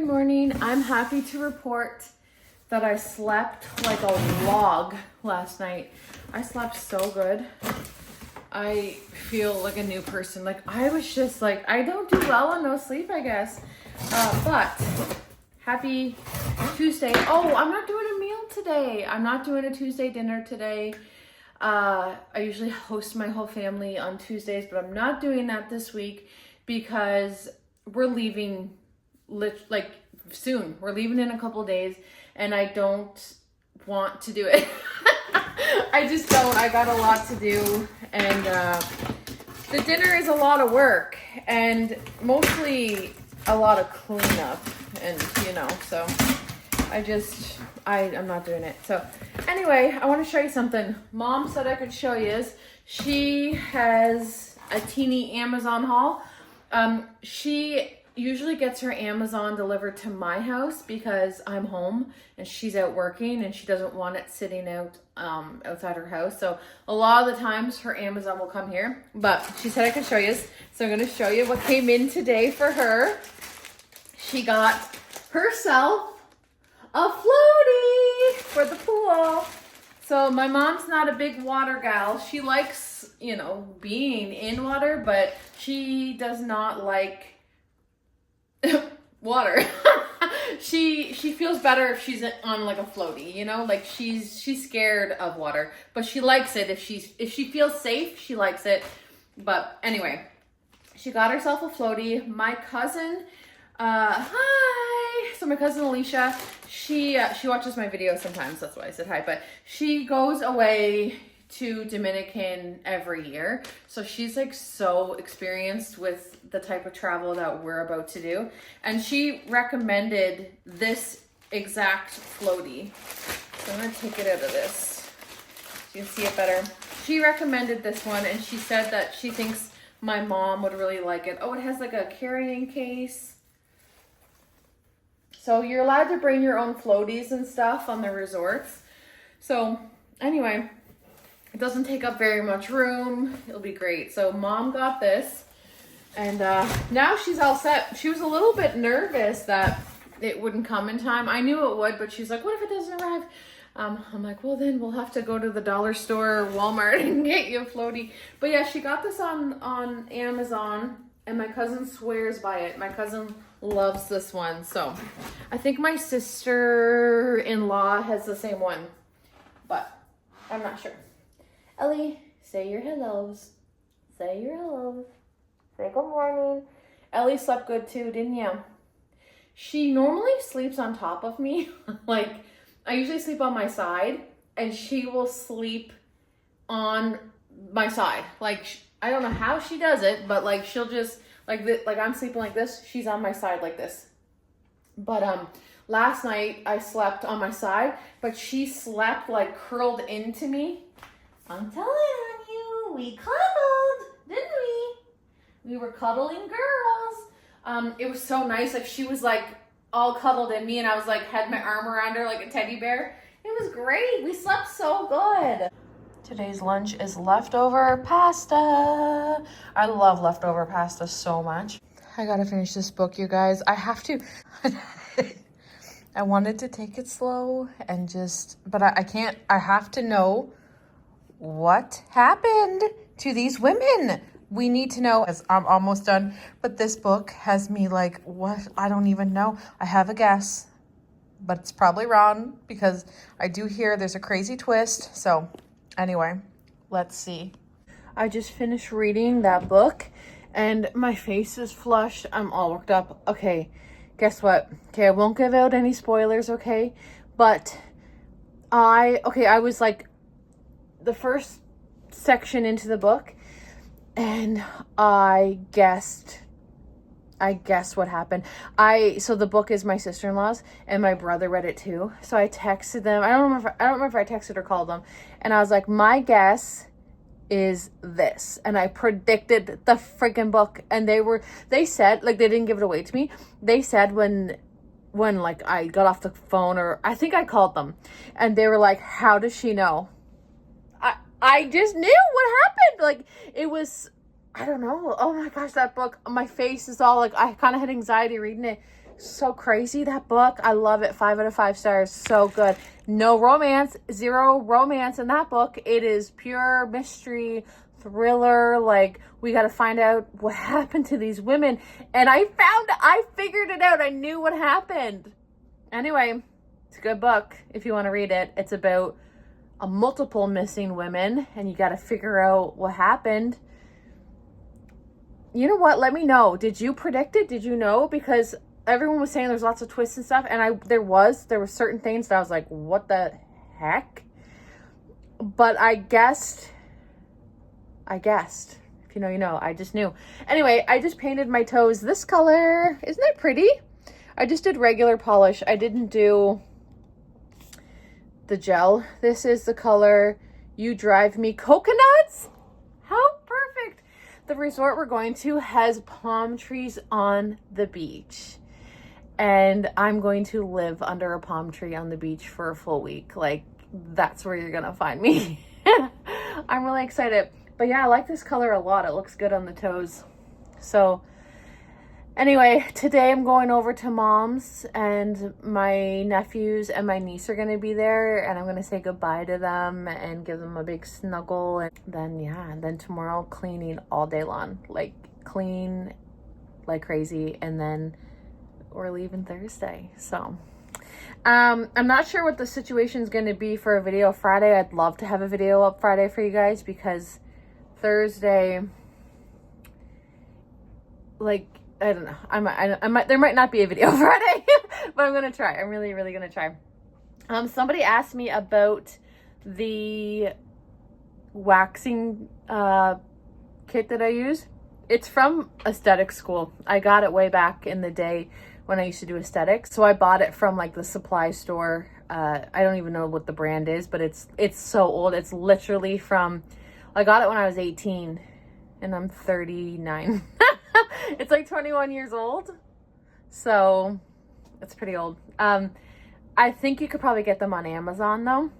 Good morning. I'm happy to report that I slept like a log last night. I slept so good. I feel like a new person. Like I was just like, I don't do well on no sleep, I guess. But happy Tuesday. Oh, I'm not doing a meal today. I'm not doing a Tuesday dinner today. I usually host my whole family on Tuesdays, but I'm not doing that this week because we're leaving like soon. We're leaving in a couple days and I don't want to do it. I just don't. I got a lot to do and the dinner is a lot of work and mostly a lot of cleanup and so I'm not doing it. So anyway, I want to show you something. Mom said I could show you. She has a teeny Amazon haul. She usually gets her Amazon delivered to my house because I'm home and she's out working and she doesn't want it sitting out outside her house. So a lot of the times her Amazon will come here, but she said I could show you. So I'm going to show you what came in today for her. She got herself a floaty for the pool. So my mom's not a big water gal. She likes, being in water, but she does not like water. She feels better if she's on like a floaty, like she's scared of water, but she likes it if she feels safe. She likes it. But anyway, she got herself a floaty. My cousin, hi. So my cousin Alicia, she watches my videos sometimes. That's why I said hi. But she goes away to Dominican every year. So she's like so experienced with the type of travel that we're about to do. And she recommended this exact floaty. So I'm gonna take it out of this so you can see it better. She recommended this one and she said that she thinks my mom would really like it. Oh, it has like a carrying case. So you're allowed to bring your own floaties and stuff on the resorts. So anyway, it doesn't take up very much room. It'll be great. So mom got this and now she's all set. She was a little bit nervous that it wouldn't come in time. I knew it would, but she's like, what if it doesn't arrive? I'm like, well then we'll have to go to the dollar store or Walmart and get you a floaty. But yeah, she got this on Amazon and my cousin swears by it. My cousin loves this one. So I think my sister-in-law has the same one, but I'm not sure. Ellie, say your hellos. Say your hellos. Say good morning. Ellie slept good too, didn't you? She normally sleeps on top of me. Like, I usually sleep on my side, and she will sleep on my side. Like, I don't know how she does it, but like, she'll just, like I'm sleeping like this, she's on my side like this. But last night I slept on my side, but she slept like curled into me. I'm telling you, we cuddled, didn't we? We were cuddling girls. It was so nice. Like she was like all cuddled in me and I was like, had my arm around her like a teddy bear. It was great. We slept so good. Today's lunch is leftover pasta. I love leftover pasta so much. I gotta finish this book, you guys. I have to. I wanted to take it slow and but I can't. I have to know what happened to these women. We need to know, as I'm almost done, but this book has me like, what? I don't even know. I have a guess, but it's probably wrong because I do hear there's a crazy twist. So anyway, let's see. I just finished reading that book and my face is flushed. I'm all worked up. Okay, guess what? Okay, I won't give out any spoilers, okay? But I was like the first section into the book and I guessed what happened. So the book is my sister-in-law's and my brother read it too. So I texted them. I don't remember if I texted or called them. And I was like, my guess is this. And I predicted the freaking book. And they said, like, they didn't give it away to me. They said when like I got off the phone, or I think I called them, and they were like, how does she know? I just knew what happened. Like, it was, I don't know. Oh my gosh, that book, my face is all like, I kind of had anxiety reading it So crazy, that book. I love it. 5 out of 5 stars. So good. No romance, zero romance in that book. It is pure mystery, thriller. Like, we got to find out what happened to these women. And I figured it out. I knew what happened. Anyway, it's a good book if you want to read it. It's about a multiple missing women, and you got to figure out what happened. You know what? Let me know. Did you predict it? Did you know? Because everyone was saying there's lots of twists and stuff, and there were certain things that I was like, what the heck? But I guessed. If you know, you know. I just knew. Anyway, I just painted my toes this color. Isn't that pretty? I just did regular polish. I didn't do the gel. This is the color You Drive Me Coconuts. How perfect. The resort we're going to has palm trees on the beach. And I'm going to live under a palm tree on the beach for a full week. Like, that's where you're going to find me. I'm really excited. But yeah, I like this color a lot. It looks good on the toes. So anyway, today I'm going over to Mom's, and my nephews and my niece are going to be there, and I'm going to say goodbye to them and give them a big snuggle. And then, yeah, and then tomorrow cleaning all day long. Like, clean like crazy. And then we're leaving Thursday. So I'm not sure what the situation is going to be for a video Friday. I'd love to have a video up Friday for you guys, because Thursday, like, I don't know, I might there might not be a video Friday, but I'm gonna try. I'm really gonna try. Somebody asked me about the waxing kit that I use. It's from aesthetic school. I got it way back in the day when I used to do aesthetics. So I bought it from like the supply store. I don't even know what the brand is, but it's so old. It's literally from, I got it when I was 18 and I'm 39. It's like 21 years old. So it's pretty old. I think you could probably get them on Amazon though.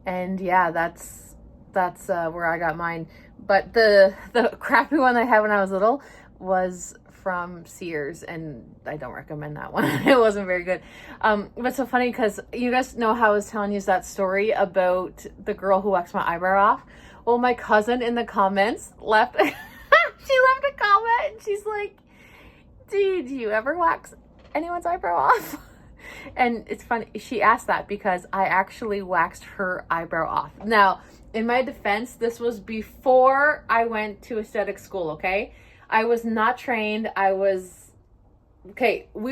And yeah, that's where I got mine. But the crappy one I had when I was little was from Sears, and I don't recommend that one. It wasn't very good. But it's so funny because you guys know how I was telling you that story about the girl who waxed my eyebrow off. Well, my cousin in the comments left, she left a comment and she's like, do you ever wax anyone's eyebrow off? And it's funny, she asked that because I actually waxed her eyebrow off. Now, in my defense, this was before I went to aesthetic school, okay? I was not trained. We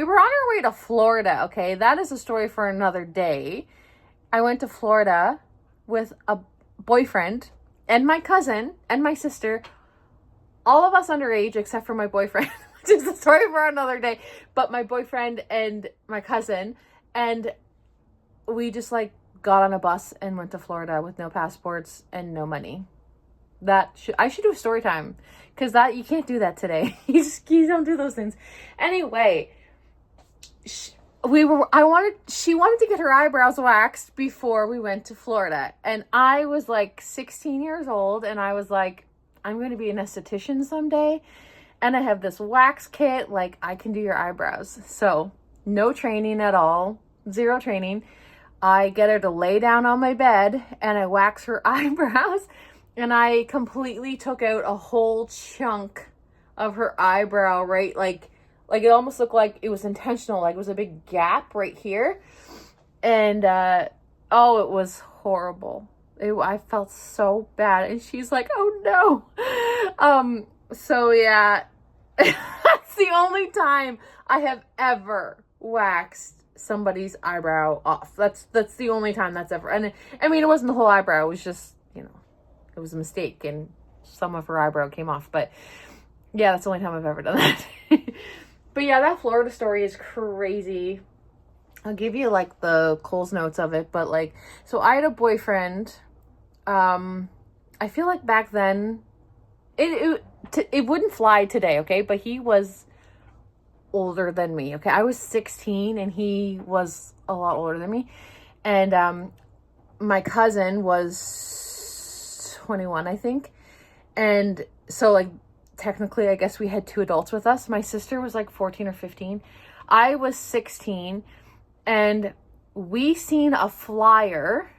were on our way to Florida, okay? That is a story for another day. I went to Florida with a boyfriend and my cousin and my sister, all of us underage except for my boyfriend, which is a story for another day. But my boyfriend and my cousin, and we just like got on a bus and went to Florida with no passports and no money. I should do a story time, because you can't do that today. You don't do those things. Anyway, she wanted to get her eyebrows waxed before we went to Florida, and I was like 16 years old, and I was like, I'm going to be an esthetician someday, and I have this wax kit, like I can do your eyebrows. So no training at all, zero training. I get her to lay down on my bed and I wax her eyebrows, and I completely took out a whole chunk of her eyebrow, right? Like it almost looked like it was intentional. Like it was a big gap right here. And, it was horrible. I felt so bad. And she's like, oh no. So yeah, that's the only time I have ever waxed somebody's eyebrow off. That's the only time that's ever. And I mean, it wasn't the whole eyebrow. It was just, it was a mistake and some of her eyebrow came off. But yeah, that's the only time I've ever done that. But yeah, that Florida story is crazy. I'll give you like the Coles notes of it. But like, so I had a boyfriend. I feel like back then it wouldn't fly today. Okay. But he was older than me. Okay. I was 16 and he was a lot older than me. And, my cousin was 21, I think. And so like technically, I guess we had 2 adults with us. My sister was like 14 or 15. I was 16, and we seen a flyer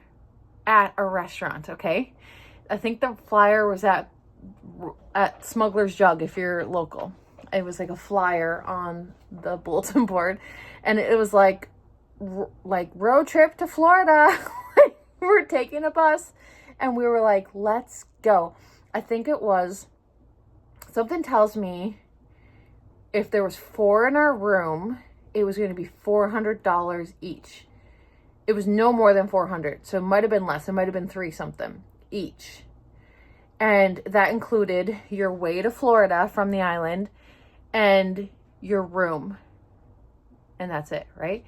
at a restaurant, okay? I think the flyer was at Smuggler's Jug if you're local. It was like a flyer on the bulletin board, and it was like road trip to Florida. We're taking a bus, and we were like, let's go. I think it was, something tells me if there was 4 in our room, it was going to be $400 each. It was no more than 400. So it might have been less. It might have been 3 something each. And that included your way to Florida from the island and your room. And that's it, right?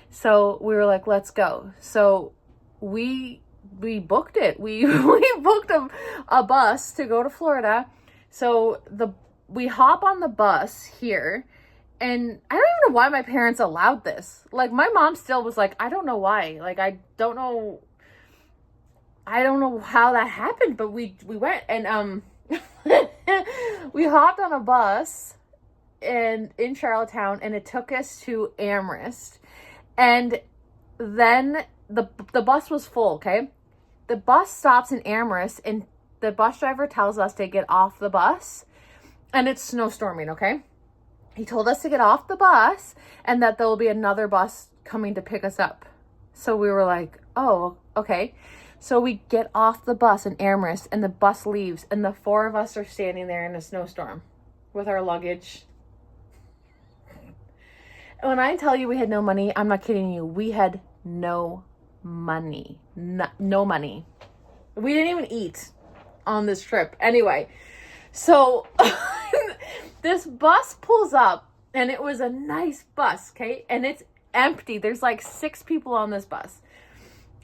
So we were like, let's go. So we booked it. We booked a bus to go to Florida. So we hop on the bus here, and I don't even know why my parents allowed this. Like, my mom still was like, I don't know why. Like, I don't know how that happened, but we went, and we hopped on a bus in Charlottetown, and it took us to Amherst. And then the bus was full, okay? The bus stops in Amherst, and the bus driver tells us to get off the bus, and it's snowstorming, okay? He told us to get off the bus and that there will be another bus coming to pick us up. So we were like, oh, okay. So we get off the bus in Amherst, and the bus leaves, and the 4 of us are standing there in a snowstorm with our luggage. When I tell you we had no money, I'm not kidding you. We had no money. No money. We didn't even eat on this trip. Anyway, so this bus pulls up, and it was a nice bus, okay? And it's empty. There's like 6 people on this bus.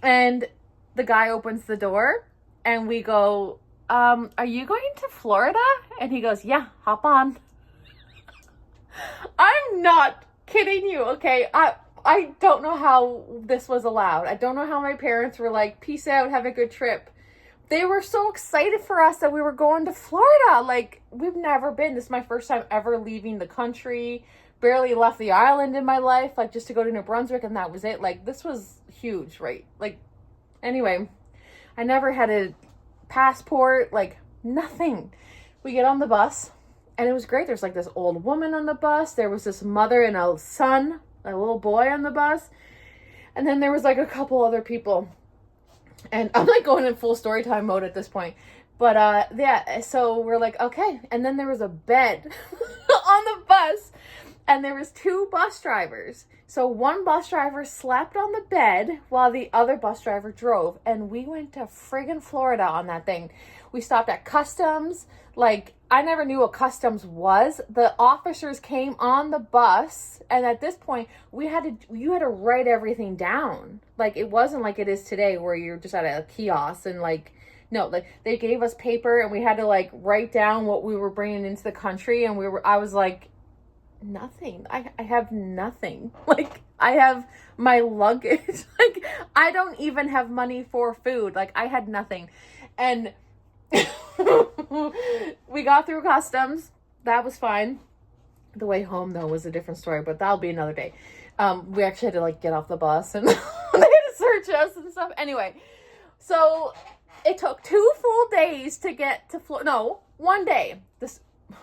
And the guy opens the door, and we go, are you going to Florida? And he goes, yeah, hop on. I'm not kidding you, okay? I don't know how this was allowed. I don't know how my parents were like, peace out, have a good trip. They were so excited for us that we were going to Florida. Like, we've never been. This is my first time ever leaving the country. Barely left the island in my life, like, just to go to New Brunswick, and that was it. Like, this was huge, right? Like, anyway, I never had a passport, like, nothing. We get on the bus, and it was great. There's like this old woman on the bus. There was this mother and a son, a little boy on the bus. And then there was like a couple other people. And I'm like going in full story time mode at this point. But yeah, so we're like, okay. And then there was a bed on the bus, and there was 2 bus drivers. So one bus driver slept on the bed while the other bus driver drove. And we went to friggin' Florida on that thing. We stopped at customs. Like, I never knew what customs was. The officers came on the bus, and at this point, you had to write everything down. Like, it wasn't like it is today where you're just at a kiosk and like, no, like, they gave us paper, and we had to like write down what we were bringing into the country, and I was like, nothing. I have nothing. Like, I have my luggage. Like, I don't even have money for food. Like, I had nothing. And we got through customs. That was fine. The way home, though, was a different story, but that'll be another day. We actually had to like get off the bus, and they had to search us and stuff. Anyway, so it took 2 full days to get to Florida. No, 1 day. This,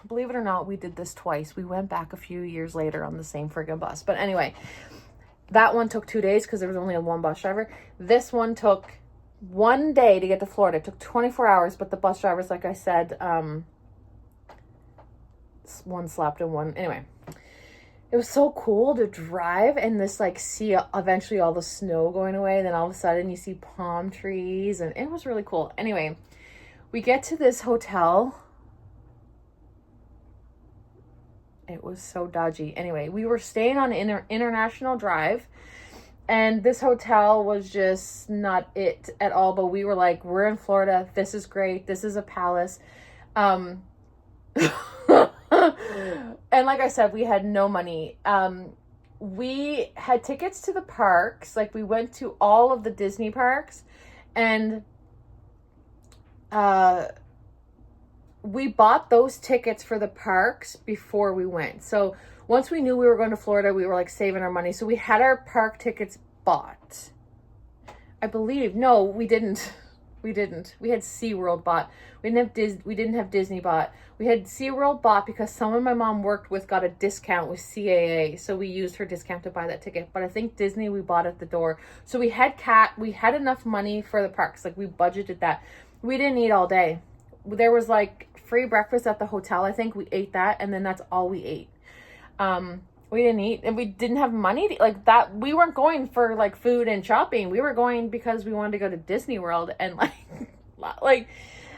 believe it or not, we did this twice. We went back a few years later on the same friggin' bus. But anyway, that one took 2 days because there was only one bus driver. This one took 1 day to get to Florida. It took 24 hours, but the bus drivers, like I said, one slept and one, anyway. It was so cool to drive and this, like, see eventually all the snow going away. Then all of a sudden you see palm trees, and it was really cool. Anyway, we get to this hotel. It was so dodgy. Anyway, we were staying on International Drive, and this hotel was just not it at all. But we were like, we're in Florida. This is great. This is a palace. And like I said, we had no money. We had tickets to the parks. Like, we went to all of the Disney we bought those tickets for the parks before we went. So once we knew we were going to Florida, we were like saving our money. So we had our park tickets bought. I believe. No, we didn't. We didn't. We had SeaWorld bought. We didn't have Disney bought. We had SeaWorld bought because someone my mom worked with got a discount with CAA. So we used her discount to buy that ticket. But I think Disney we bought at the door. So we had enough money for the parks. Like we budgeted that. We didn't eat all day. There was like free breakfast at the hotel. I think we ate that, and then that's all we ate. We didn't eat, and we didn't have money to, like that. We weren't going for like food and shopping. We were going because we wanted to go to Disney World and like,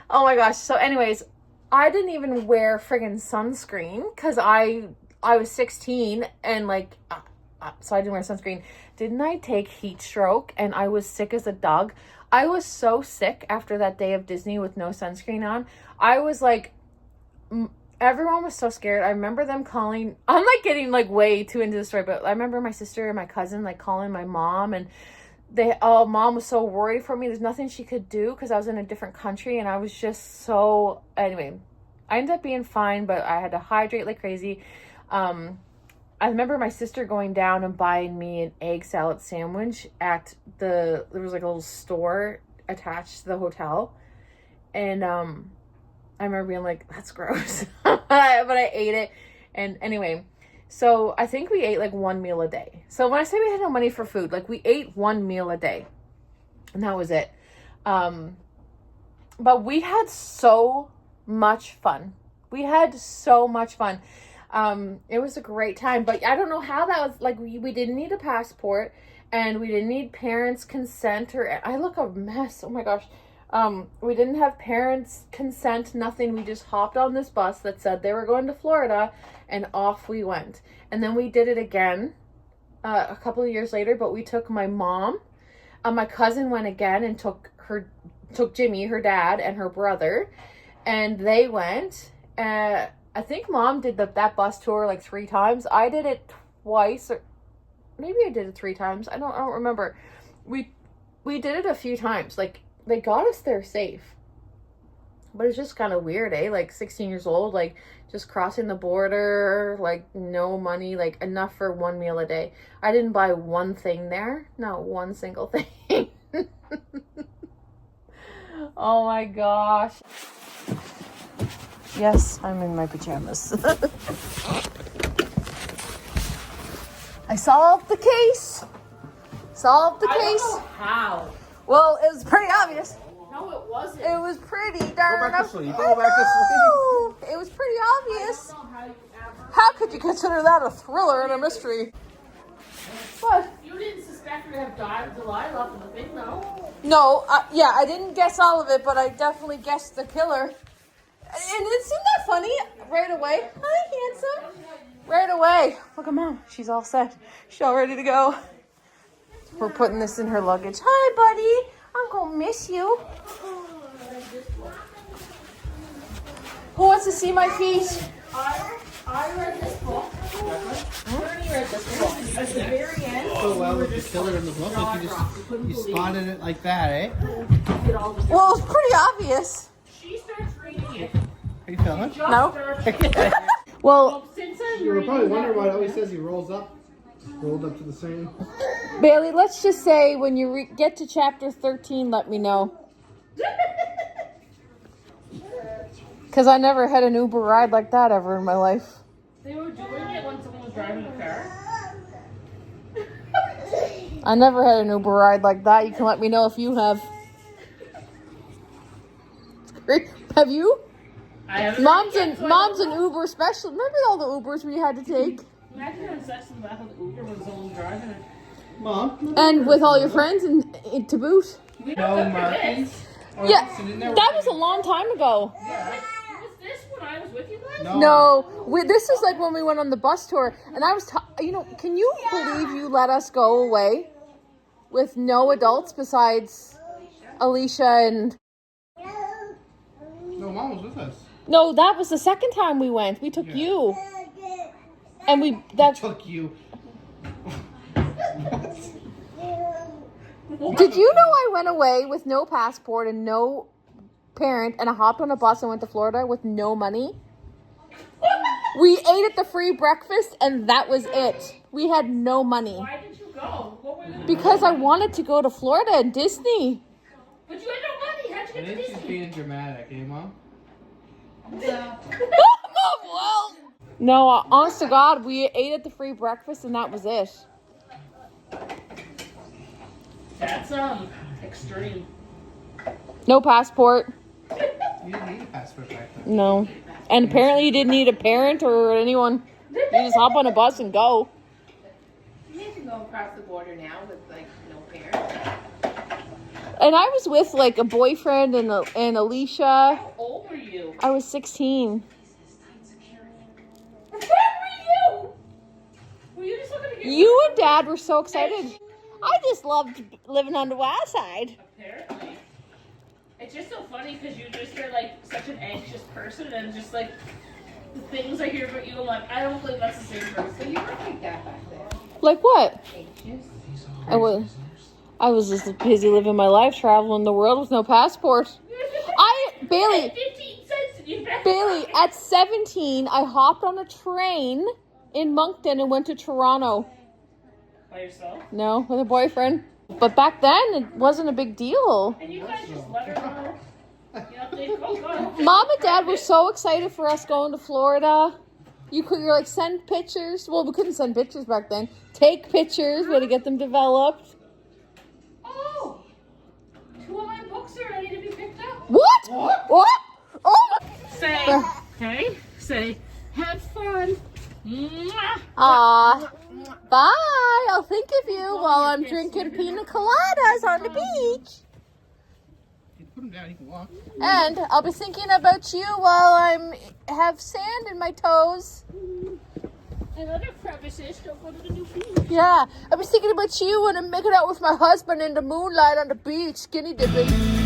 oh my gosh. So anyways, I didn't even wear friggin' sunscreen because I was 16 and like, so I didn't wear sunscreen. Didn't I take heat stroke and I was sick as a dog? I was so sick after that day of Disney with no sunscreen on. I was like, everyone was so scared. I remember them calling, I'm like getting like way too into the story, but I remember my sister and my cousin like calling my mom, and mom was so worried for me. There's nothing she could do because I was in a different country, and I was just so, anyway, I ended up being fine, but I had to hydrate like crazy. I remember my sister going down and buying me an egg salad sandwich at there was like a little store attached to the hotel. And, I remember being like, that's gross, but I ate it. And anyway, so I think we ate like one meal a day. So when I say we had no money for food, like we ate one meal a day and that was it. But we had so much fun. We had so much fun. It was a great time, but I don't know how that was, like, we didn't need a passport and we didn't need parents' consent, or I look a mess. Oh my gosh. We didn't have parents' consent, nothing. We just hopped on this bus that said they were going to Florida, and off we went. And then we did it again a couple of years later, but we took my mom. My cousin went again and took Jimmy, her dad, and her brother, and they went. I think mom did that bus tour like 3 times. I did it twice, or maybe I did it 3 times. I don't remember. We did it a few times. Like, they got us there safe. But it's just kind of weird, eh? Like 16 years old, like just crossing the border, like no money, like enough for one meal a day. I didn't buy one thing there. Not one single thing. Oh my gosh. Yes, I'm in my pajamas. I solved the case. Solved the case. I don't know how. Well, it was pretty obvious. No, it wasn't. It was pretty darn. Go back to sleep. Go back to sleep. It was pretty obvious. I don't know how you ever. How could you consider that a thriller and a mystery? What? You didn't suspect her to have died Delilah in the thing, though. No, yeah, I didn't guess all of it, but I definitely guessed the killer. And isn't that funny? Right away. Hi, handsome. Right away. Look at mom. She's all set. She's all ready to go. We're putting this in her luggage. Hi, buddy. I'm gonna miss you. Who wants to see my feet? I read this book. Bernie read this book. At the very end. So well with the killer in the book, like you spotted it like that, eh? Well, it was pretty obvious. She starts reading it. Are you feeling? No. Well, Since I'm You were probably reading wondering that, why it always says he rolls up. Rolled up to the same. Bailey, let's just say when you get to chapter 13, let me know. Because I never had an Uber ride like that ever in my life. they were doing it when someone was driving a car. I never had an Uber ride like that. You can let me know if you have. It's great. Have you? I haven't. Mom's an Uber special. Remember all the Ubers we had to take? Imagine having sex in the back of the Uber when someone's driving it. Mom? And with all your friends and to boot. We don't No look for markings? this. Yeah, that was a long time ago. Was this when I was with you guys? No. This is like when we went on the bus tour, and I was, can you believe you let us go away with no adults besides Alicia and? No, Mom was with us. No, that was the second time we went. We took you, and Took you. Did you know I went away with no passport and no parent and I hopped on a bus and went to Florida with no money. We ate at the free breakfast and that was it. We had no money. Why did you go? What were you Because I wanted to go to Florida and Disney. But you had no money. How'd you I get to think she's Disney? being dramatic, eh, Mom? Well, no, honest to God, we ate at the free breakfast and that was it. That's extreme. No passport. You didn't need a passport back then. No. And apparently you didn't need a parent or anyone. You just hop on a bus and go. You need to go across the border now with like no parents. And I was with like a boyfriend and Alicia. How old were you? I was 16. Where were you? Were you just looking to get You and Dad were so excited. I just loved living on the west side. Apparently. It's just so funny because you just are like such an anxious person and just like the things I hear about you, I'm like, I don't believe that's the same person. You were like that back then. Like what? Anxious? I was just busy living my life, traveling the world with no passport. Bailey, 15 cents in your back. Bailey, at 17, I hopped on a train in Moncton and went to Toronto. By yourself? No, with a boyfriend. But back then, it wasn't a big deal. And you guys just let her know. You know, they go. Mom and Dad were so excited for us going to Florida. You're like, send pictures. Well, we couldn't send pictures back then. Take pictures. We had to get them developed. Oh! 2 of my books are ready to be picked up. What? What? Oh my. Say, okay? Say, have fun. Mwah. Aw. Bye. I'll think of you while I'm drinking pina coladas on the beach. You put him down, he can walk. And I'll be thinking about you while have sand in my toes. And other crevices, don't go to the new beach. Yeah. I'll be thinking about you when I'm making out with my husband in the moonlight on the beach, skinny dipping.